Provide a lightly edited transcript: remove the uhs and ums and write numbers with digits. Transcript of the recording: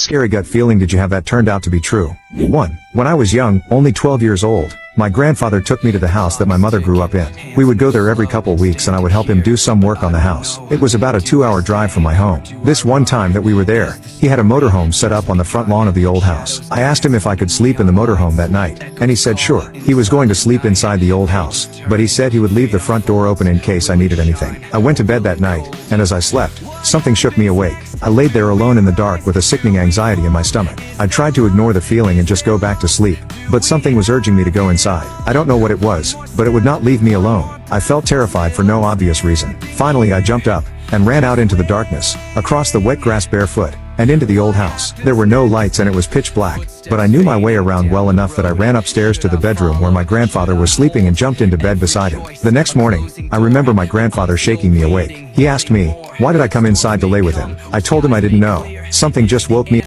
scary gut feeling did you have that turned out to be true? 1. When I was young, only 12 years old, my grandfather took me to the house that my mother grew up in. We would go there every couple weeks and I would help him do some work on the house. It was about a 2-hour drive from my home. This one time that we were there, he had a motorhome set up on the front lawn of the old house. I asked him if I could sleep in the motorhome that night, and he said sure. He was going to sleep inside the old house, but he said he would leave the front door open in case I needed anything. I went to bed that night, and as I slept, something shook me awake. I laid there alone in the dark with a sickening anxiety in my stomach. I tried to ignore the feeling and just go back to sleep, but something was urging me to go inside. I don't know what it was, but it would not leave me alone. I felt terrified for no obvious reason. Finally I jumped up, and ran out into the darkness, across the wet grass barefoot, and into the old house. There were no lights and it was pitch black, but I knew my way around well enough that I ran upstairs to the bedroom where my grandfather was sleeping and jumped into bed beside him. The next morning, I remember my grandfather shaking me awake. He asked me, why did I come inside to lay with him? I told him I didn't know. Something just woke me